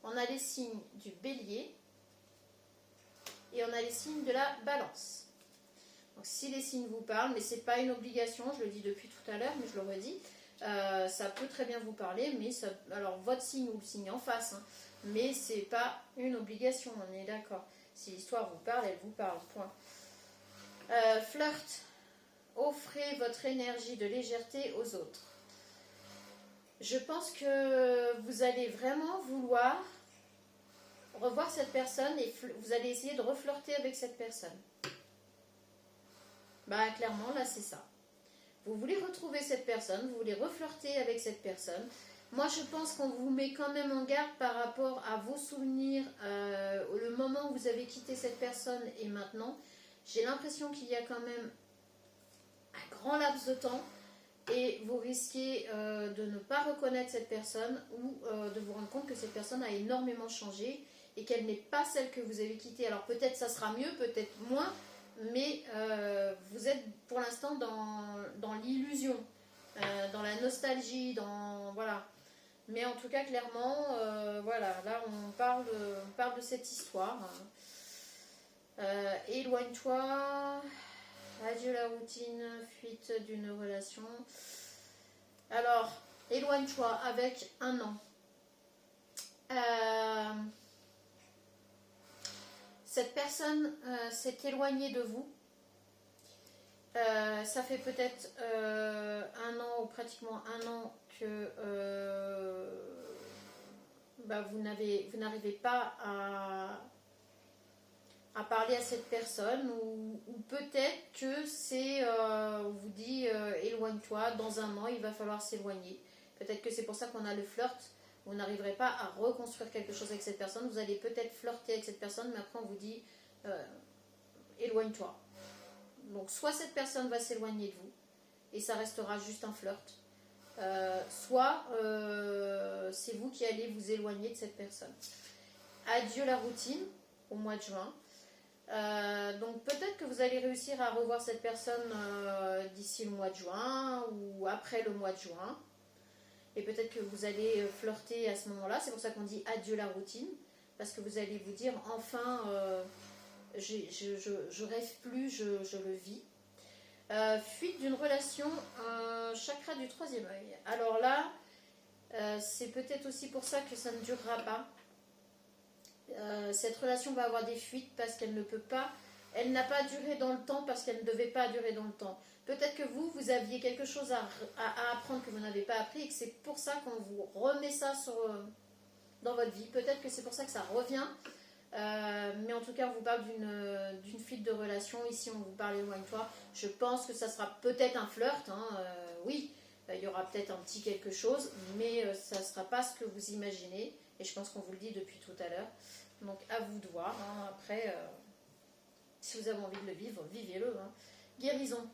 on a les signes du Bélier et on a les signes de la Balance. Donc si les signes vous parlent, mais c'est pas une obligation, je le dis depuis tout à l'heure, mais je le redis, ça peut très bien vous parler, mais ça, alors votre signe ou le signe en face, hein, mais c'est pas une obligation, on est d'accord. Si l'histoire vous parle, elle vous parle, point. Flirt, offrez votre énergie de légèreté aux autres. Je pense que vous allez vraiment vouloir revoir cette personne et vous allez essayer de reflirter avec cette personne. Clairement, là, c'est ça. Vous voulez retrouver cette personne, vous voulez reflirter avec cette personne. Moi, je pense qu'on vous met quand même en garde par rapport à vos souvenirs, le moment où vous avez quitté cette personne et maintenant. J'ai l'impression qu'il y a quand même un grand laps de temps et vous risquez de ne pas reconnaître cette personne ou de vous rendre compte que cette personne a énormément changé et qu'elle n'est pas celle que vous avez quittée. Alors peut-être ça sera mieux, peut-être moins, mais vous êtes pour l'instant dans l'illusion, dans la nostalgie, voilà. Mais en tout cas, clairement, voilà, là on parle de cette histoire. Éloigne-toi, adieu la routine, fuite d'une relation. Alors, éloigne-toi avec un an. Cette personne s'est éloignée de vous. Ça fait peut-être 1 an ou pratiquement 1 an que vous n'arrivez pas à parler à cette personne ou peut-être que c'est on vous dit éloigne-toi, dans 1 an il va falloir s'éloigner. Peut-être que c'est pour ça qu'on a le flirt. Vous n'arriverez pas à reconstruire quelque chose avec cette personne. Vous allez peut-être flirter avec cette personne, mais après on vous dit éloigne-toi. Donc soit cette personne va s'éloigner de vous et ça restera juste un flirt, soit c'est vous qui allez vous éloigner de cette personne. Adieu la routine au mois de juin. Donc peut-être que vous allez réussir à revoir cette personne d'ici le mois de juin ou après le mois de juin. Et peut-être que vous allez flirter à ce moment-là. C'est pour ça qu'on dit adieu la routine. Parce que vous allez vous dire enfin, je rêve plus, je le vis. Fuite d'une relation, chakra du 3e œil. Alors là, c'est peut-être aussi pour ça que ça ne durera pas. Cette relation va avoir des fuites parce qu'elle ne peut pas elle n'a pas duré dans le temps parce qu'elle ne devait pas durer dans le temps. Peut-être que vous aviez quelque chose à apprendre que vous n'avez pas appris et que c'est pour ça qu'on vous remet ça dans votre vie. Peut-être que c'est pour ça que ça revient. Mais en tout cas, on vous parle d'une fuite de relation. Ici, on vous parle éloigne-toi. Je pense que ça sera peut-être un flirt. Hein, oui, il y aura peut-être un petit quelque chose, mais ça ne sera pas ce que vous imaginez. Et je pense qu'on vous le dit depuis tout à l'heure. Donc, à vous de voir. Hein. Après, si vous avez envie de le vivre, vivez-le. Hein. Guérison.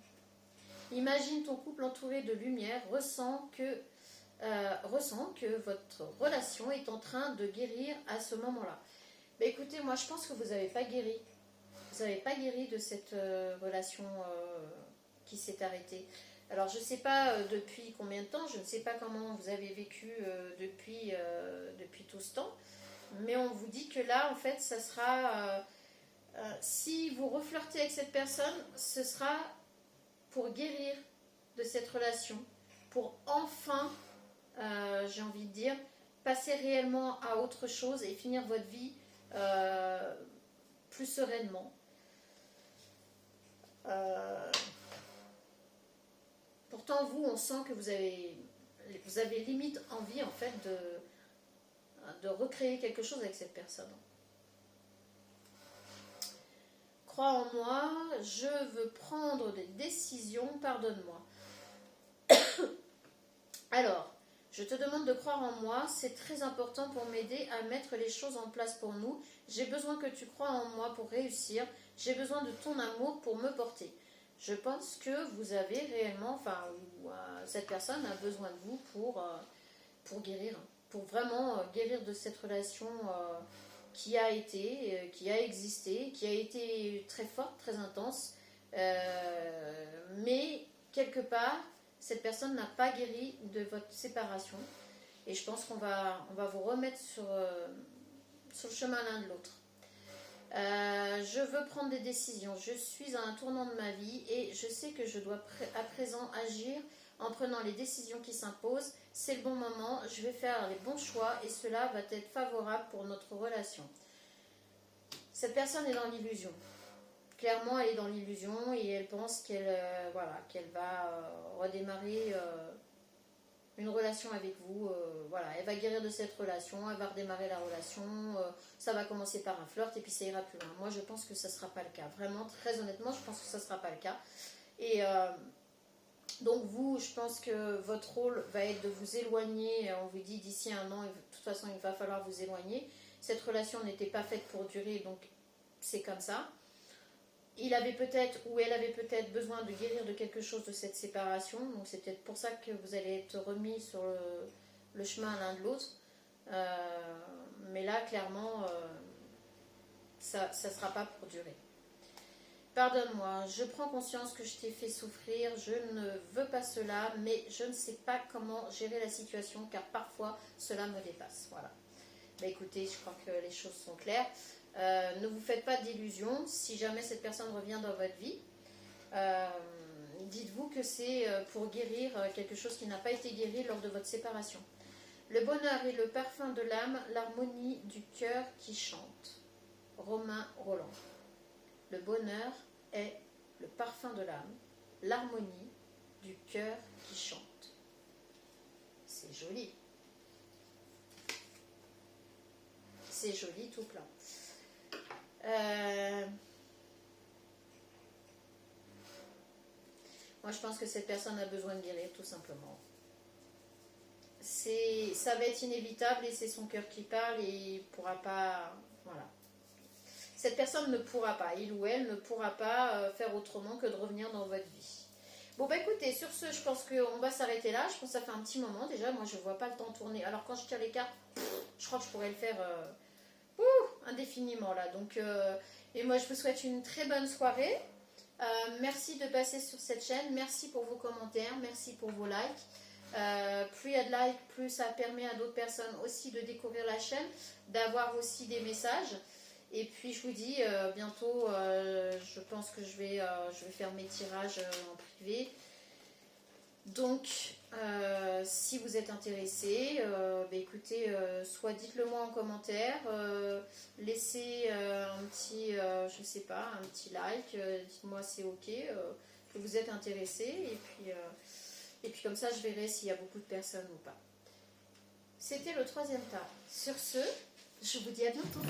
Imagine ton couple entouré de lumière. Ressens que votre relation est en train de guérir à ce moment-là. Ben écoutez, moi je pense que vous n'avez pas guéri. Vous n'avez pas guéri de cette relation qui s'est arrêtée. Alors je ne sais pas depuis combien de temps, je ne sais pas comment vous avez vécu depuis tout ce temps, mais on vous dit que là en fait ça sera, si vous reflirtez avec cette personne, ce sera pour guérir de cette relation, pour enfin, j'ai envie de dire, passer réellement à autre chose et finir votre vie plus sereinement. Pourtant, vous, on sent que vous avez limite envie en fait de recréer quelque chose avec cette personne. Crois en moi, je veux prendre des décisions, pardonne-moi. Alors, je te demande de croire en moi, c'est très important pour m'aider à mettre les choses en place pour nous. J'ai besoin que tu crois en moi pour réussir. J'ai besoin de ton amour pour me porter. Je pense que vous avez réellement, cette personne a besoin de vous pour guérir, pour vraiment guérir de cette relation qui a été, qui a existé, qui a été très forte, très intense, mais quelque part, cette personne n'a pas guéri de votre séparation. Et je pense qu'on va vous remettre sur le chemin l'un de l'autre. Je veux prendre des décisions. Je suis à un tournant de ma vie et je sais que je dois à présent agir en prenant les décisions qui s'imposent. C'est le bon moment. Je vais faire les bons choix et cela va être favorable pour notre relation. Cette personne est dans l'illusion. Clairement, elle est dans l'illusion et elle pense qu'elle va redémarrer une relation avec vous. Elle va guérir de cette relation, elle va redémarrer la relation. Ça va commencer par un flirt et puis ça ira plus loin. Moi, je pense que ça ne sera pas le cas. Vraiment, très honnêtement, je pense que ça ne sera pas le cas. Et donc vous, je pense que votre rôle va être de vous éloigner. On vous dit d'ici un an, de toute façon, il va falloir vous éloigner. Cette relation n'était pas faite pour durer, donc c'est comme ça. Il avait peut-être ou elle avait peut-être besoin de guérir de quelque chose de cette séparation. Donc c'est peut-être pour ça que vous allez être remis sur le chemin l'un de l'autre. Mais là, clairement, ça ne sera pas pour durer. Pardonne-moi, je prends conscience que je t'ai fait souffrir, je ne veux pas cela, mais je ne sais pas comment gérer la situation car parfois cela me dépasse. Voilà. Bah écoutez, je crois que les choses sont claires. Ne vous faites pas d'illusions. Si jamais cette personne revient dans votre vie, dites-vous que c'est pour guérir quelque chose qui n'a pas été guéri lors de votre séparation. Le bonheur est le parfum de l'âme, l'harmonie du cœur qui chante. Romain Roland. Le bonheur est le parfum de l'âme, l'harmonie du cœur qui chante. C'est joli. C'est joli tout plein. Moi, je pense que cette personne a besoin de guérir, tout simplement. Ça va être inévitable et c'est son cœur qui parle et il ne pourra pas... Voilà. Cette personne ne pourra pas, il ou elle ne pourra pas faire autrement que de revenir dans votre vie. Bon, bah écoutez, sur ce, je pense qu'on va s'arrêter là. Je pense que ça fait un petit moment déjà. Moi, je ne vois pas le temps tourner. Alors, quand je tire les cartes, je crois que je pourrais le faire indéfiniment là. Donc, et moi, je vous souhaite une très bonne soirée. Merci de passer sur cette chaîne. Merci pour vos commentaires. Merci pour vos likes. Plus il y a de likes, plus ça permet à d'autres personnes aussi de découvrir la chaîne, d'avoir aussi des messages. Et puis je vous dis bientôt, je pense que je vais faire mes tirages en privé. Donc, si vous êtes intéressé, écoutez, soit dites-le moi en commentaire, laissez un petit, je sais pas, un petit like, dites-moi c'est ok, que vous êtes intéressé, et puis comme ça je verrai s'il y a beaucoup de personnes ou pas. C'était le troisième tas. Sur ce, je vous dis à bientôt.